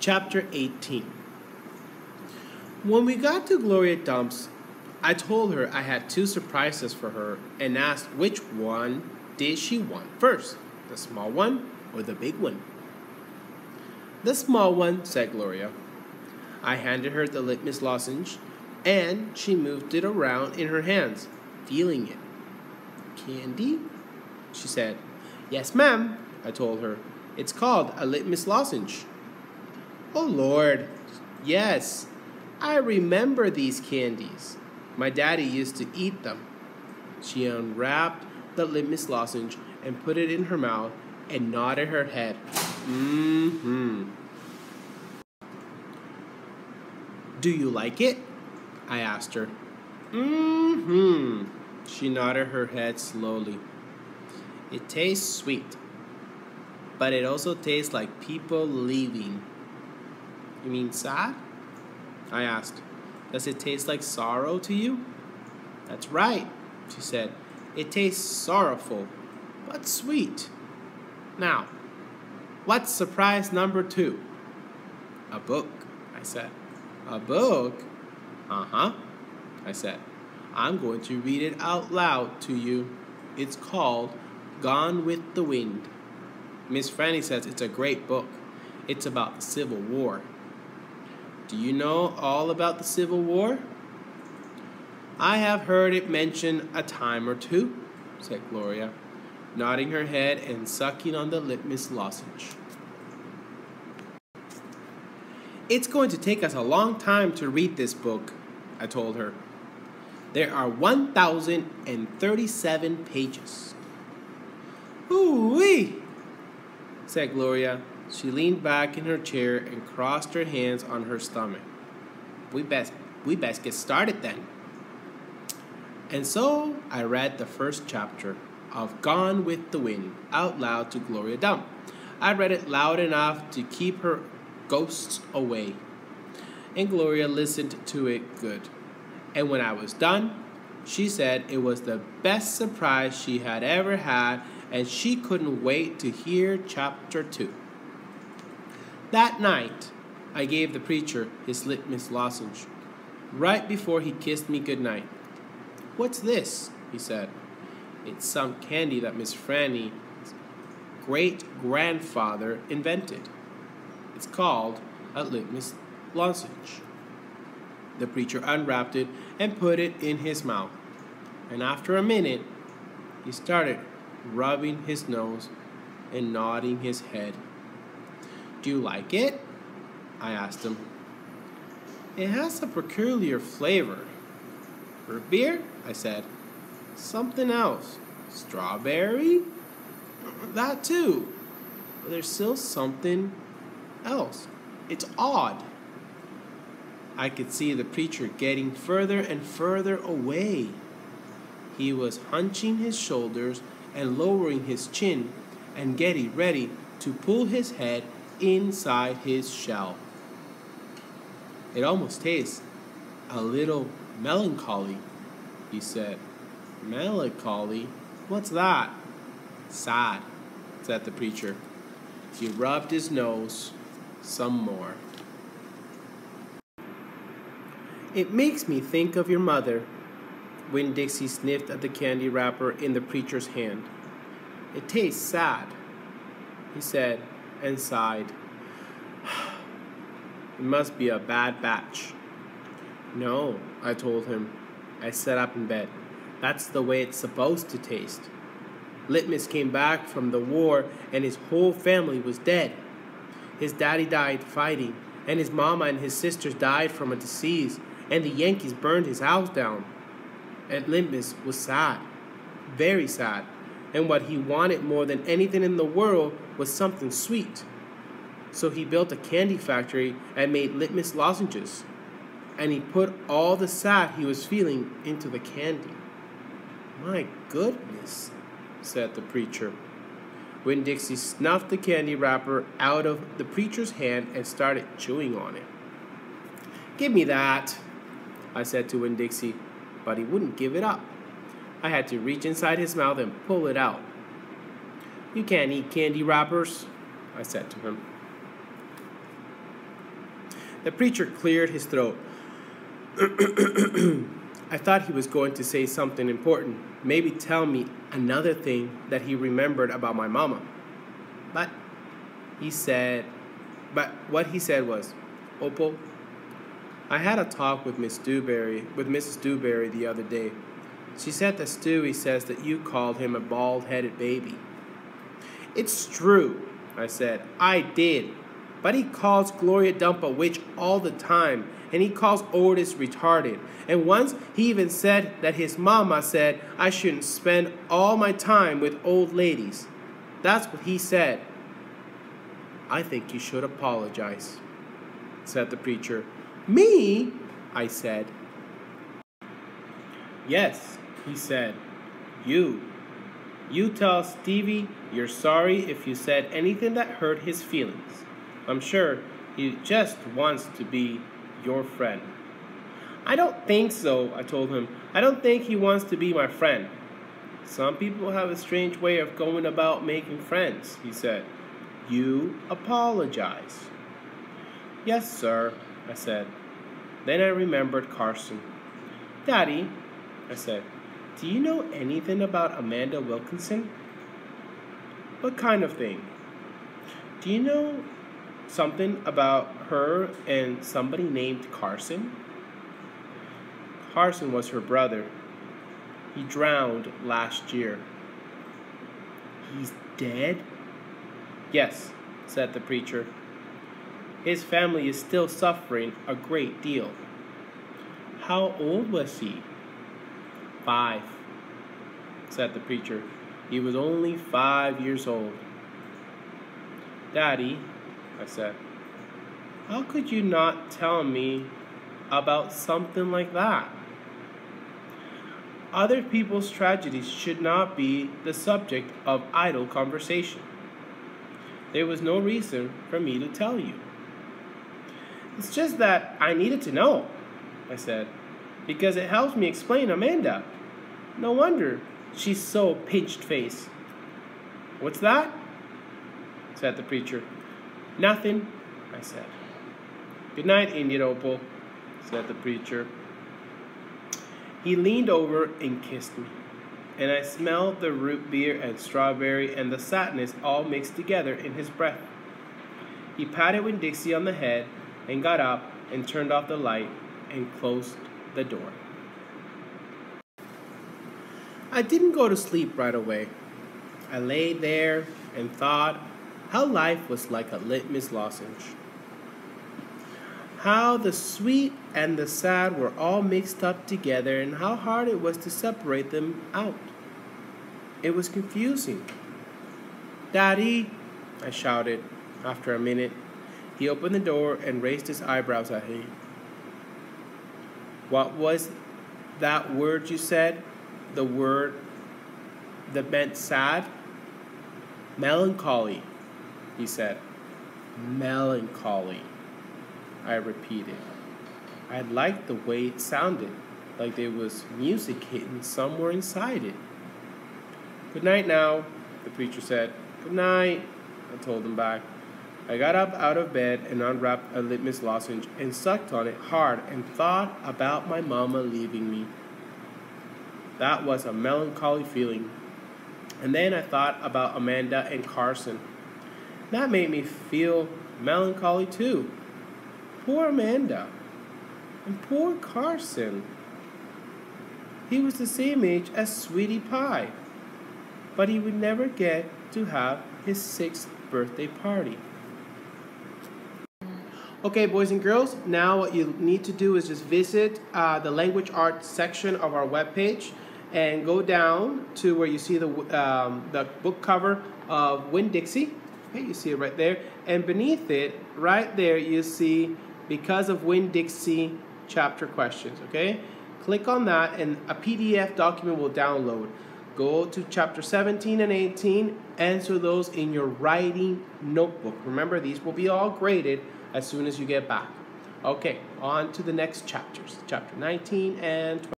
Chapter 18. When we got to Gloria Dump's, I told her I had two surprises for her and asked which one did she want first, the small one or the big one. The small one, said Gloria. I handed her the litmus lozenge, and she moved it around in her hands, feeling it. Candy? She said. Yes, ma'am, I told her. It's called a litmus lozenge. Oh, Lord, yes, I remember these candies. My daddy used to eat them. She unwrapped the litmus lozenge and put it in her mouth and nodded her head. Mm-hmm. Do you like it? I asked her. Mm-hmm. She nodded her head slowly. It tastes sweet, but it also tastes like people leaving. You mean sad? I asked. Does it taste like sorrow to you? That's right, she said. It tastes sorrowful, but sweet. Now, what's surprise number 2? A book, I said. A book? Uh-huh, I said. I'm going to read it out loud to you. It's called Gone with the Wind. Miss Franny says it's a great book. It's about the Civil War. Do you know all about the Civil War? I have heard it mentioned a time or two, said Gloria, nodding her head and sucking on the litmus lozenge. It's going to take us a long time to read this book, I told her. There are 1,037 pages. Ooh-wee, said Gloria. She leaned back in her chair and crossed her hands on her stomach. We best get started then. And so I read the first chapter of Gone with the Wind out loud to Gloria Dump. I read it loud enough to keep her ghosts away. And Gloria listened to it good. And when I was done, she said it was the best surprise she had ever had, and she couldn't wait to hear chapter 2. That night, I gave the preacher his litmus lozenge, right before he kissed me goodnight. What's this? He said. It's some candy that Miss Franny's great-grandfather invented. It's called a litmus lozenge. The preacher unwrapped it and put it in his mouth. And after a minute, he started rubbing his nose and nodding his head. Do you like it? I asked him. It has a peculiar flavor. Root beer? I said. Something else. Strawberry? That too. But there's still something else. It's odd. I could see the preacher getting further and further away. He was hunching his shoulders and lowering his chin and getting ready to pull his head inside his shell. It almost tastes a little melancholy, he said. Melancholy? What's that? Sad, said the preacher. He rubbed his nose some more. It makes me think of your mother. Winn-Dixie sniffed at the candy wrapper in the preacher's hand. It tastes sad, he said, and sighed. It must be a bad batch. No, I told him. I sat up in bed. That's the way it's supposed to taste. Litmus came back from the war and his whole family was dead. His daddy died fighting, and his mama and his sisters died from a disease, and the Yankees burned his house down. And Litmus was sad, very sad, and what he wanted more than anything in the world was something sweet. So he built a candy factory and made litmus lozenges, and he put all the sad he was feeling into the candy. My goodness, said the preacher. Winn-Dixie snuffed the candy wrapper out of the preacher's hand and started chewing on it. Give me that, I said to Winn-Dixie, but he wouldn't give it up. I had to reach inside his mouth and pull it out. You can't eat candy wrappers, I said to him. The preacher cleared his throat. I thought he was going to say something important, maybe tell me another thing that he remembered about my mama. But what he said was, Opal, I had a talk with Mrs. Dewberry the other day. She said that Stewie says that you called him a bald-headed baby. It's true, I said. I did. But he calls Gloria Dump a witch all the time, and he calls Otis retarded. And once he even said that his mama said I shouldn't spend all my time with old ladies. That's what he said. I think you should apologize, said the preacher. Me? I said. Yes, he said. You tell Stevie you're sorry if you said anything that hurt his feelings. I'm sure he just wants to be your friend. I don't think so, I told him. I don't think he wants to be my friend. Some people have a strange way of going about making friends, he said. You apologize. Yes, sir, I said. Then I remembered Carson. Daddy, I said, do you know anything about Amanda Wilkinson? What kind of thing? Do you know something about her and somebody named Carson? Carson was her brother. He drowned last year. He's dead? Yes, said the preacher. His family is still suffering a great deal. How old was he? 5, said the preacher. He was only 5 years old. Daddy, I said, how could you not tell me about something like that? Other people's tragedies should not be the subject of idle conversation. There was no reason for me to tell you. It's just that I needed to know, I said, because it helps me explain Amanda. No wonder she's so pinched-faced. What's that? Said the preacher. Nothing, I said. Good night, Indian Opal, said the preacher. He leaned over and kissed me, and I smelled the root beer and strawberry and the sadness all mixed together in his breath. He patted Winn-Dixie on the head and got up and turned off the light and closed the door. I didn't go to sleep right away. I lay there and thought how life was like a litmus lozenge. How the sweet and the sad were all mixed up together and how hard it was to separate them out. It was confusing. Daddy, I shouted. After a minute, he opened the door and raised his eyebrows at me. What was that word you said? The word that meant sad? Melancholy, he said. Melancholy, I repeated. I liked the way it sounded, like there was music hidden somewhere inside it. Good night now, the preacher said. Good night, I told him back. I got up out of bed and unwrapped a litmus lozenge and sucked on it hard and thought about my mama leaving me. That was a melancholy feeling. And then I thought about Amanda and Carson. That made me feel melancholy too. Poor Amanda. And poor Carson. He was the same age as Sweetie Pie, but he would never get to have his 6th birthday party. Okay, boys and girls, now what you need to do is just visit the language arts section of our webpage and go down to where you see the book cover of Winn-Dixie. Okay, you see it right there. And beneath it, right there, you see Because of Winn-Dixie chapter questions, okay? Click on that and a PDF document will download. Go to chapter 17 and 18, answer those in your writing notebook. Remember, these will be all graded as soon as you get back. Okay, on to the next chapters, chapter 19 and 20.